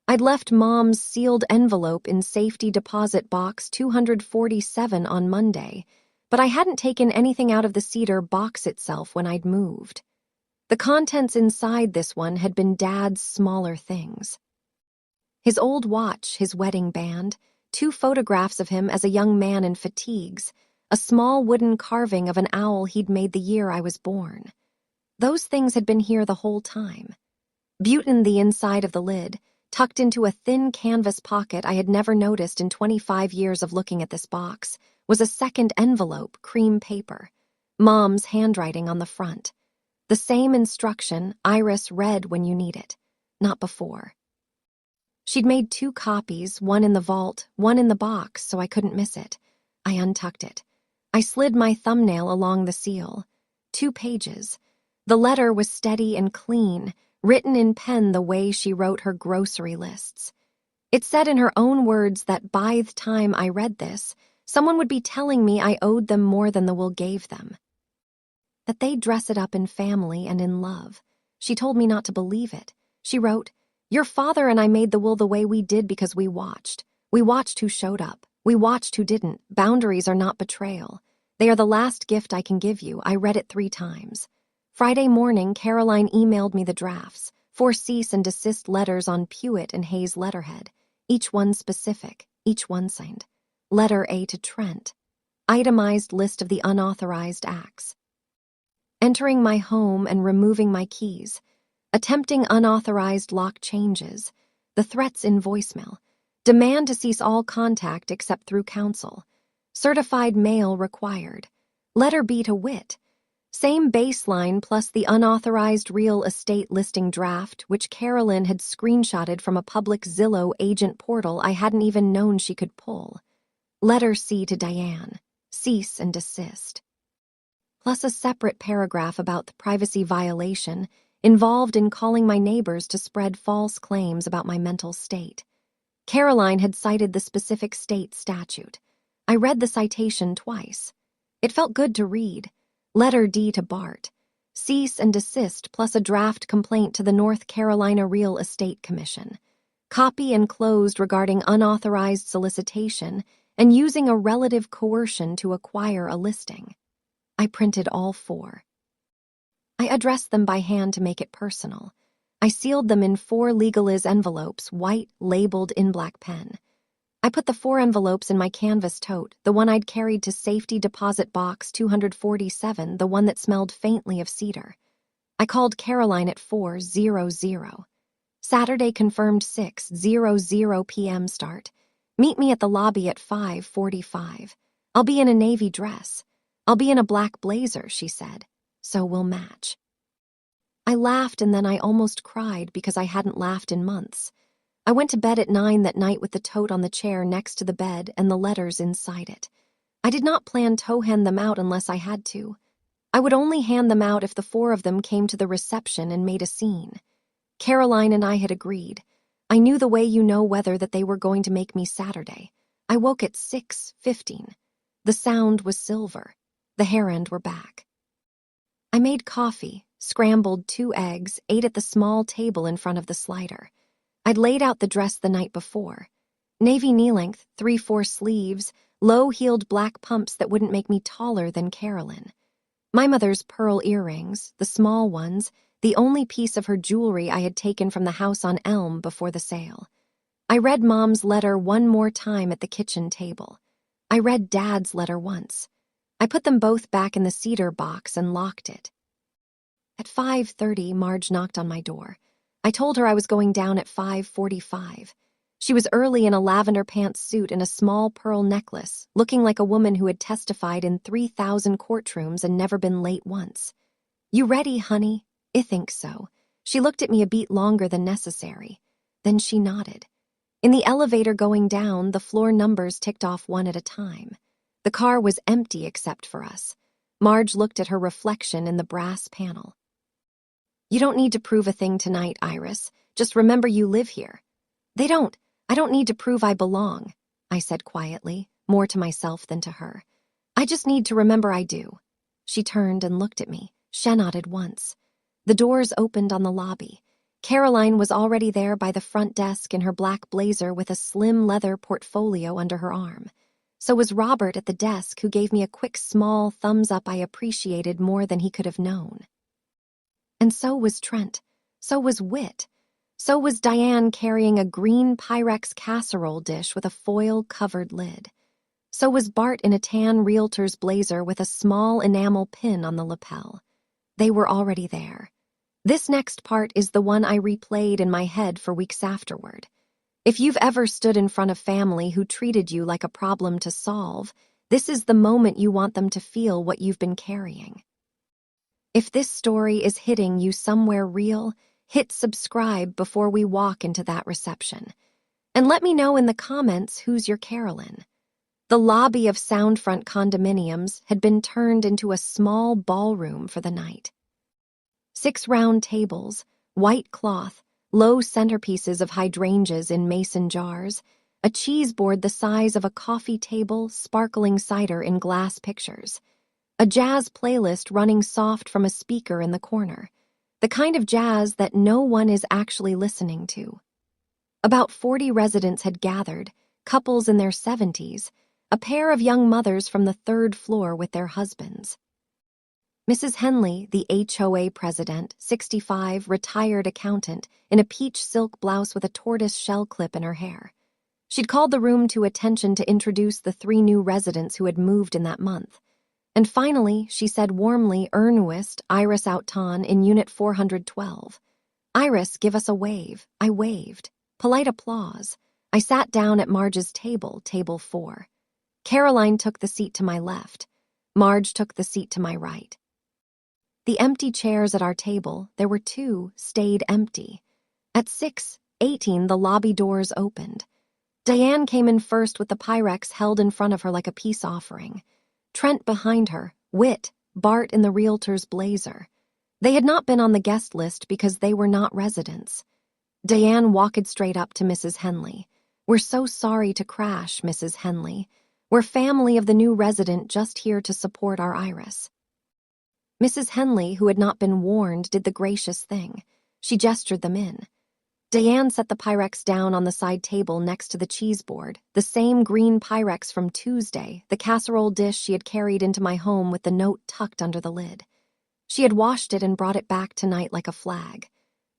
I'd left Mom's sealed envelope in safety deposit box 247 on Monday, but I hadn't taken anything out of the cedar box itself when I'd moved. The contents inside this one had been Dad's smaller things. His old watch, his wedding band, 2 photographs of him as a young man in fatigues, a small wooden carving of an owl he'd made the year I was born. Those things had been here the whole time. Button the inside of the lid, tucked into a thin canvas pocket I had never noticed in 25 years of looking at this box, was a second envelope, cream paper. Mom's handwriting on the front. The same instruction Iris read when you need it, not before. She'd made 2 copies, one in the vault, one in the box, so I couldn't miss it. I untucked it. I slid my thumbnail along the seal. 2 pages. The letter was steady and clean, written in pen the way she wrote her grocery lists. It said in her own words that by the time I read this, someone would be telling me I owed them more than the will gave them. That they'd dress it up in family and in love. She told me not to believe it. She wrote, Your father and I made the will the way we did because we watched. We watched who showed up. We watched who didn't. Boundaries are not betrayal. They are the last gift I can give you. I read it 3 times. Friday morning, Caroline emailed me the drafts, 4 cease and desist letters on Pewitt and Hayes letterhead, each one specific, each one signed. Letter A to Trent. Itemized list of the unauthorized acts. Entering my home and removing my keys. Attempting unauthorized lock changes. The threats in voicemail. Demand to cease all contact except through counsel. Certified mail required. Letter B to Witt. Same baseline plus the unauthorized real estate listing draft, which Carolyn had screenshotted from a public Zillow agent portal I hadn't even known she could pull. Letter C to Diane. Cease and desist. plus a separate paragraph about the privacy violation involved in calling my neighbors to spread false claims about my mental state. Caroline had cited the specific state statute. I read the citation twice. It felt good to read. Letter D to Bart. Cease and desist plus a draft complaint to the North Carolina Real Estate Commission. Copy enclosed regarding unauthorized solicitation and using a relative coercion to acquire a listing. I printed all 4. I addressed them by hand to make it personal. I sealed them in 4 legalese envelopes, white, labeled in black pen. I put the 4 envelopes in my canvas tote, the one I'd carried to Safety Deposit Box 247, the one that smelled faintly of cedar. I called Caroline at 4:00. Saturday confirmed 6:00 p.m. start. Meet me at the lobby at 5:45. I'll be in a navy dress. I'll be in a black blazer, she said. So we'll match. I laughed and then I almost cried because I hadn't laughed in months. I went to bed at 9 that night with the tote on the chair next to the bed and the letters inside it. I did not plan to hand them out unless I had to. I would only hand them out if the 4 of them came to the reception and made a scene. Caroline and I had agreed. I knew the way you know whether that they were going to make me Saturday. I woke at 6:15. The sound was silver. The hair end were back. I made coffee, scrambled 2 eggs, ate at the small table in front of the slider. I'd laid out the dress the night before. Navy knee-length, 3/4 sleeves, low-heeled black pumps that wouldn't make me taller than Carolyn. My mother's pearl earrings, the small ones, the only piece of her jewelry I had taken from the house on Elm before the sale. I read Mom's letter one more time at the kitchen table. I read Dad's letter once. I put them both back in the cedar box and locked it. At 5:30, Marge knocked on my door. I told her I was going down at 5:45. She was early in a lavender pantsuit and a small pearl necklace, looking like a woman who had testified in 3,000 courtrooms and never been late once. "You ready, honey?" "I think so." She looked at me a beat longer than necessary. Then she nodded. In the elevator going down, the floor numbers ticked off one at a time. The car was empty except for us. Marge looked at her reflection in the brass panel. "You don't need to prove a thing tonight, Iris. Just remember you live here." I don't need to prove I belong," I said quietly, more to myself than to her. "I just need to remember I do." She turned and looked at me. She nodded once. The doors opened on the lobby. Caroline was already there by the front desk in her black blazer with a slim leather portfolio under her arm. So was Robert at the desk, who gave me a quick small thumbs up I appreciated more than he could have known. And so was Trent. So was Whit. So was Diane carrying a green Pyrex casserole dish with a foil-covered lid. So was Bart in a tan realtor's blazer with a small enamel pin on the lapel. They were already there. This next part is the one I replayed in my head for weeks afterward. If you've ever stood in front of family who treated you like a problem to solve, this is the moment you want them to feel what you've been carrying. If this story is hitting you somewhere real, hit subscribe before we walk into that reception. And let me know in the comments who's your Carolyn. The lobby of Soundfront condominiums had been turned into a small ballroom for the night. 6 round tables, white cloth, low centerpieces of hydrangeas in mason jars, a cheese board the size of a coffee table, sparkling cider in glass pictures, a jazz playlist running soft from a speaker in the corner, the kind of jazz that no one is actually listening to. About 40 residents had gathered, couples in their 70s, a pair of young mothers from the 3rd floor with their husbands. Mrs. Henley, the HOA president, 65, retired accountant, in a peach silk blouse with a tortoise shell clip in her hair. She'd called the room to attention to introduce the 3 new residents who had moved in that month. And finally, she said warmly, earnest, Iris Outten in Unit 412. "Iris, give us a wave." I waved. Polite applause. I sat down at Marge's table, table 4. Caroline took the seat to my left. Marge took the seat to my right. The empty chairs at our table, there were 2, stayed empty. At 6:18, the lobby doors opened. Diane came in first with the Pyrex held in front of her like a peace offering. Trent behind her, Whit, Bart in the realtor's blazer. They had not been on the guest list because they were not residents. Diane walked straight up to Mrs. Henley. "We're so sorry to crash, Mrs. Henley. We're family of the new resident just here to support our Iris." Mrs. Henley, who had not been warned, did the gracious thing. She gestured them in. Diane set the Pyrex down on the side table next to the cheese board, the same green Pyrex from Tuesday, the casserole dish she had carried into my home with the note tucked under the lid. She had washed it and brought it back tonight like a flag.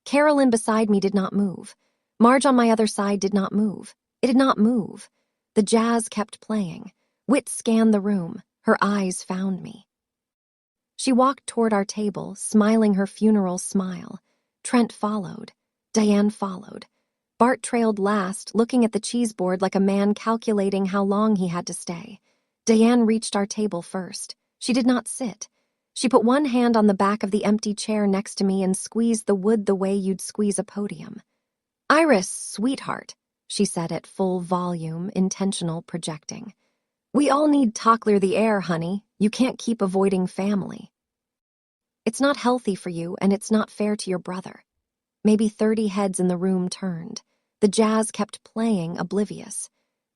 Carolyn beside me did not move. Marge on my other side did not move. It did not move. The jazz kept playing. Whit scanned the room. Her eyes found me. She walked toward our table, smiling her funeral smile. Trent followed. Diane followed. Bart trailed last, looking at the cheese board like a man calculating how long he had to stay. Diane reached our table first. She did not sit. She put one hand on the back of the empty chair next to me and squeezed the wood the way you'd squeeze a podium. "Iris, sweetheart," she said at full volume, intentional projecting. "We all need to clear the air, honey. You can't keep avoiding family. It's not healthy for you, and it's not fair to your brother." Maybe 30 heads in the room turned. The jazz kept playing, oblivious.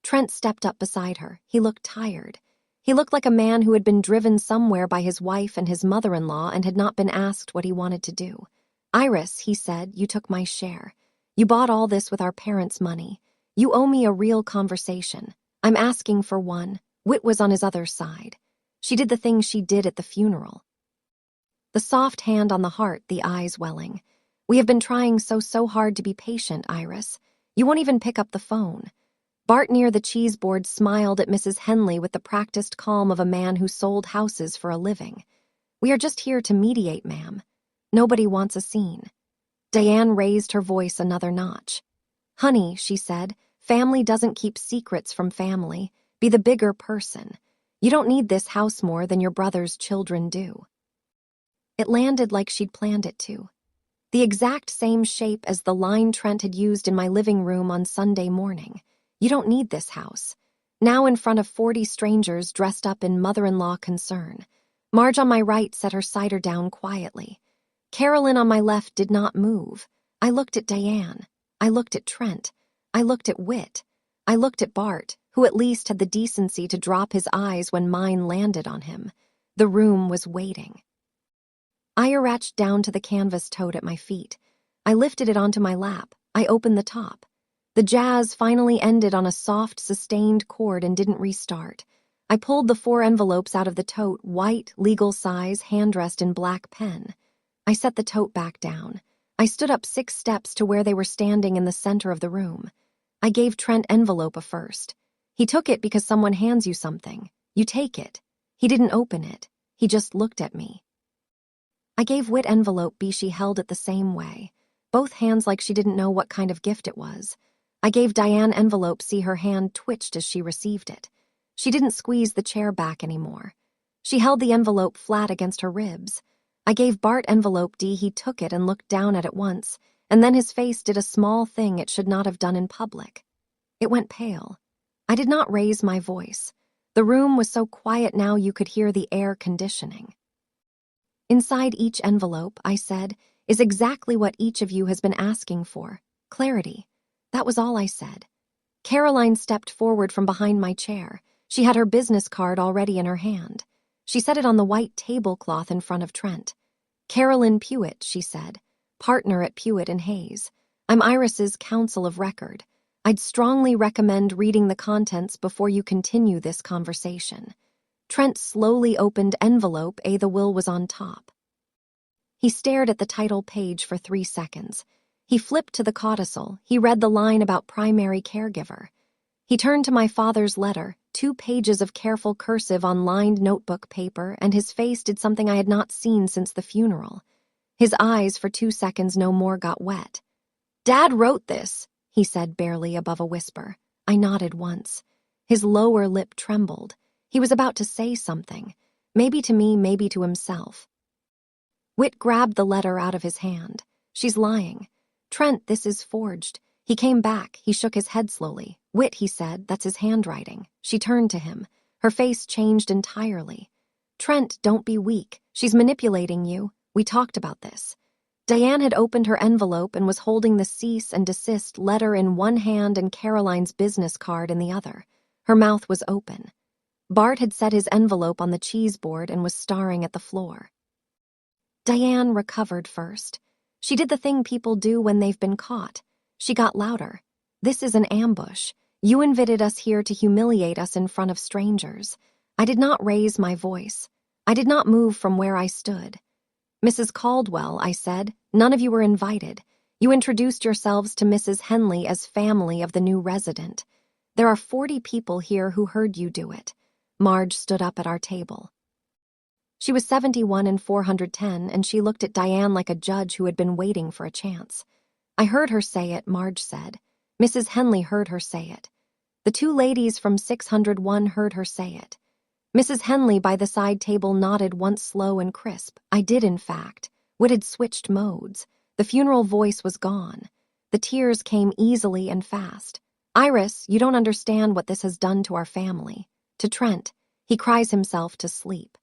Trent stepped up beside her. He looked tired. He looked like a man who had been driven somewhere by his wife and his mother-in-law and had not been asked what he wanted to do. "Iris," he said, "you took my share. You bought all this with our parents' money. You owe me a real conversation. I'm asking for one." Whit was on his other side. She did the thing she did at the funeral. The soft hand on the heart, the eyes welling. "We have been trying so hard to be patient, Iris. You won't even pick up the phone." Bart near the cheese board smiled at Mrs. Henley with the practiced calm of a man who sold houses for a living. "We are just here to mediate, ma'am. Nobody wants a scene." Diane raised her voice another notch. "Honey," she said, "family doesn't keep secrets from family. Be the bigger person. You don't need this house more than your brother's children do." It landed like she'd planned it to. The exact same shape as the line Trent had used in my living room on Sunday morning. "You don't need this house." Now in front of 40 strangers dressed up in mother-in-law concern. Marge on my right set her cider down quietly. Carolyn on my left did not move. I looked at Diane. I looked at Trent. I looked at Whit. I looked at Bart, who at least had the decency to drop his eyes when mine landed on him. The room was waiting. I reached down to the canvas tote at my feet. I lifted it onto my lap. I opened the top. The jazz finally ended on a soft, sustained chord and didn't restart. I pulled the 4 envelopes out of the tote, white, legal size, hand-dressed in black pen. I set the tote back down. I stood up 6 steps to where they were standing in the center of the room. I gave Trent envelope a first. He took it because someone hands you something. You take it. He didn't open it. He just looked at me. I gave Whit envelope B. She held it the same way, both hands like she didn't know what kind of gift it was. I gave Diane envelope C. Her hand twitched as she received it. She didn't squeeze the chair back anymore. She held the envelope flat against her ribs. I gave Bart envelope D. He took it and looked down at it once, and then his face did a small thing it should not have done in public. It went pale. I did not raise my voice. The room was so quiet now you could hear the air conditioning. "Inside each envelope," I said, "is exactly what each of you has been asking for. Clarity." That was all I said. Caroline stepped forward from behind my chair. She had her business card already in her hand. She set it on the white tablecloth in front of Trent. "Carolyn Pewitt," she said, "partner at Pewitt and Hayes. I'm Iris's counsel of record. I'd strongly recommend reading the contents before you continue this conversation." Trent slowly opened envelope A. The will was on top. He stared at the title page for 3 seconds. He flipped to the codicil. He read the line about primary caregiver. He turned to my father's letter, 2 pages of careful cursive on lined notebook paper, and his face did something I had not seen since the funeral. His eyes for 2 seconds no more got wet. "Dad wrote this," he said barely above a whisper. I nodded once. His lower lip trembled. He was about to say something, maybe to me, maybe to himself. Whit grabbed the letter out of his hand. "She's lying. Trent, this is forged." He came back. He shook his head slowly. "Whit," he said, "that's his handwriting." She turned to him. Her face changed entirely. Trent, don't be weak. She's manipulating you. We talked about this. Diane had opened her envelope and was holding the cease and desist letter in one hand and Caroline's business card in the other. Her mouth was open. Bart had set his envelope on the cheese board and was staring at the floor. Diane recovered first. She did the thing people do when they've been caught. She got louder. This is an ambush. You invited us here to humiliate us in front of strangers. I did not raise my voice. I did not move from where I stood. Mrs. Caldwell, I said, none of you were invited. You introduced yourselves to Mrs. Henley as family of the new resident. There are 40 people here who heard you do it. Marge stood up at our table. She was 71 and 410, and she looked at Diane like a judge who had been waiting for a chance. I heard her say it, Marge said. Mrs. Henley heard her say it. The two ladies from 601 heard her say it. Mrs. Henley by the side table nodded once slow and crisp. I did, in fact. Whit had switched modes. The funeral voice was gone. The tears came easily and fast. Iris, you don't understand what this has done to our family. To Trent, he cries himself to sleep.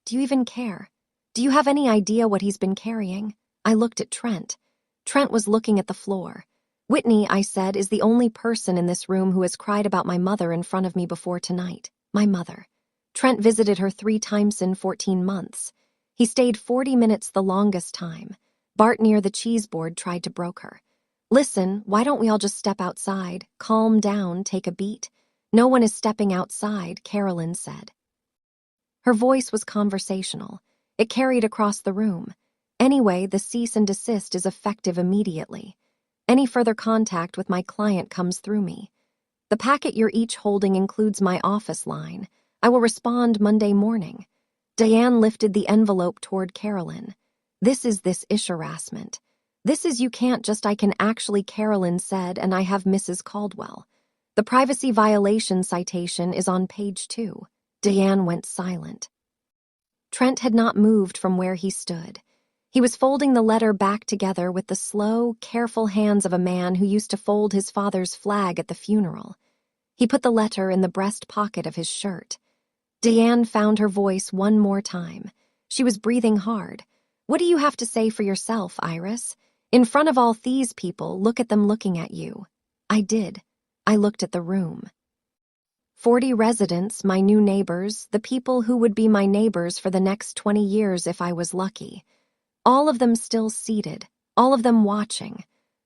Do you even care? Do you have any idea what he's been carrying? I looked at Trent. Trent was looking at the floor. Whitney, I said, is the only person in this room who has cried about my mother in front of me before tonight. My mother. Trent visited her 3 times in 14 months. He stayed 40 minutes the longest time. Bart near the cheese board tried to broke her. Listen, why don't we all just step outside, calm down, take a beat? No one is stepping outside, Carolyn said. Her voice was conversational. It carried across the room. Anyway, the cease and desist is effective immediately. Any further contact with my client comes through me. The packet you're each holding includes my office line. I will respond Monday morning. Diane lifted the envelope toward Carolyn. This is this ish harassment. This is you can't just I can actually, Carolyn said, and I have Mrs. Caldwell. The privacy violation citation is on page 2. Diane went silent. Trent had not moved from where he stood. He was folding the letter back together with the slow, careful hands of a man who used to fold his father's flag at the funeral. He put the letter in the breast pocket of his shirt. Diane found her voice one more time. She was breathing hard. What do you have to say for yourself, Iris? In front of all these people, look at them looking at you. I did. I looked at the room. 40 residents, my new neighbors, the people who would be my neighbors for the next 20 years if I was lucky. All of them still seated, all of them watching.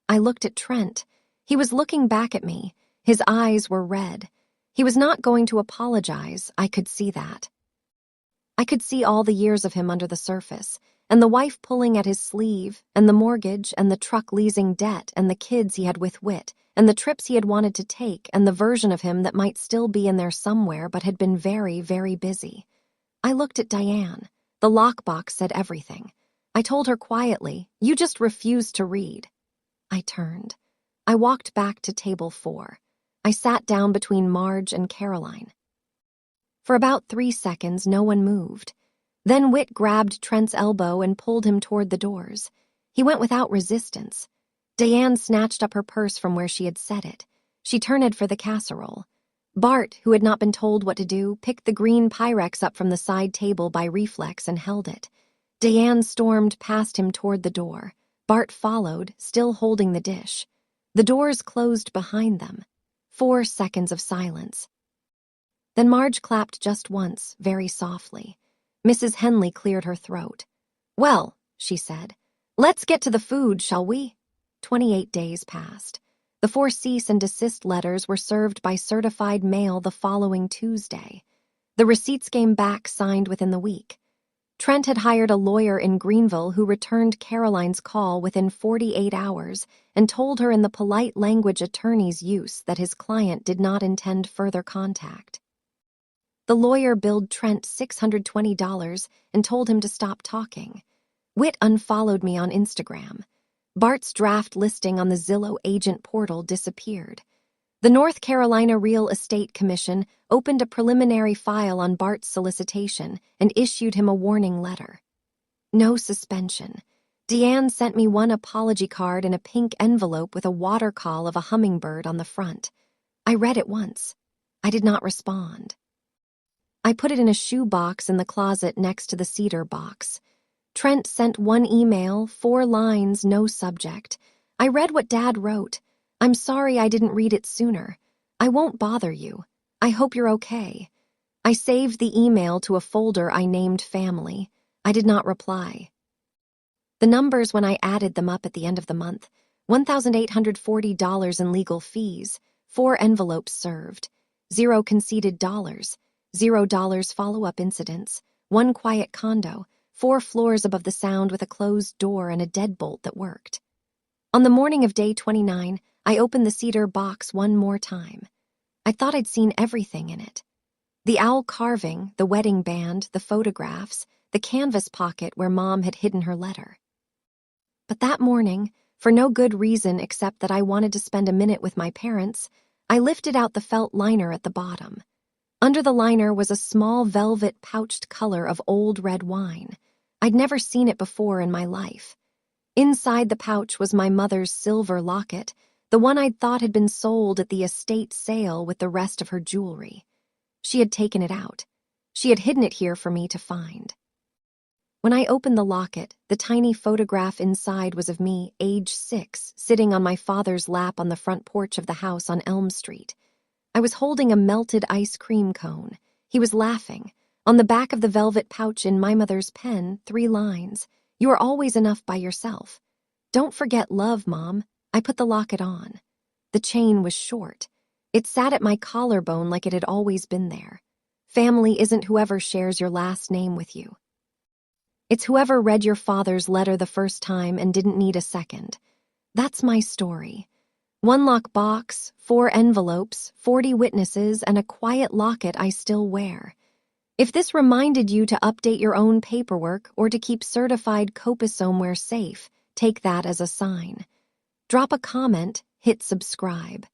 I looked at Trent. He was looking back at me. His eyes were red. He was not going to apologize, I could see that. I could see all the years of him under the surface, and the wife pulling at his sleeve, and the mortgage, and the truck leasing debt, and the kids he had with Whit, and the trips he had wanted to take, and the version of him that might still be in there somewhere but had been very, very busy. I looked at Diane. The lockbox said everything. I told her quietly, you just refused to read. I turned. I walked back to table 4. I sat down between Marge and Caroline. For about 3 seconds, no one moved. Then Whit grabbed Trent's elbow and pulled him toward the doors. He went without resistance. Diane snatched up her purse from where she had set it. She turned for the casserole. Bart, who had not been told what to do, picked the green Pyrex up from the side table by reflex and held it. Diane stormed past him toward the door. Bart followed, still holding the dish. The doors closed behind them. 4 seconds of silence. Then Marge clapped just once, very softly. Mrs. Henley cleared her throat. Well, she said, let's get to the food, shall we? 28 days passed. The 4 cease and desist letters were served by certified mail the following Tuesday. The receipts came back signed within the week. Trent had hired a lawyer in Greenville who returned Caroline's call within 48 hours and told her in the polite language attorneys use that his client did not intend further contact. The lawyer billed Trent $620 and told him to stop talking. Whit unfollowed me on Instagram. Bart's draft listing on the Zillow agent portal disappeared. The North Carolina Real Estate Commission opened a preliminary file on Bart's solicitation and issued him a warning letter. No suspension. Deanne sent me one apology card in a pink envelope with a water call of a hummingbird on the front. I read it once. I did not respond. I put it in a shoe box in the closet next to the cedar box. Trent sent one email, 4 lines, no subject. I read what Dad wrote. I'm sorry I didn't read it sooner. I won't bother you. I hope you're okay. I saved the email to a folder I named Family. I did not reply. The numbers when I added them up at the end of the month: $1,840 in legal fees, 4 envelopes served, 0 conceded dollars, $0 follow-up incidents, 1 quiet condo, 4 floors above the sound with a closed door and a deadbolt that worked. On the morning of day 29, I opened the cedar box one more time. I thought I'd seen everything in it. The owl carving, the wedding band, the photographs, the canvas pocket where Mom had hidden her letter. But that morning, for no good reason except that I wanted to spend a minute with my parents, I lifted out the felt liner at the bottom. Under the liner was a small velvet pouched color of old red wine. I'd never seen it before in my life. Inside the pouch was my mother's silver locket, the one I'd thought had been sold at the estate sale with the rest of her jewelry. She had taken it out. She had hidden it here for me to find. When I opened the locket, the tiny photograph inside was of me, age 6, sitting on my father's lap on the front porch of the house on Elm Street. I was holding a melted ice cream cone. He was laughing. On the back of the velvet pouch in my mother's pen, 3 lines. You are always enough by yourself. Don't forget love, Mom. I put the locket on. The chain was short. It sat at my collarbone like it had always been there. Family isn't whoever shares your last name with you. It's whoever read your father's letter the first time and didn't need a second. That's my story. 1 lockbox, 4 envelopes, 40 witnesses, and a quiet locket I still wear. If this reminded you to update your own paperwork or to keep certified copisomewhere safe, take that as a sign. Drop a comment, hit subscribe.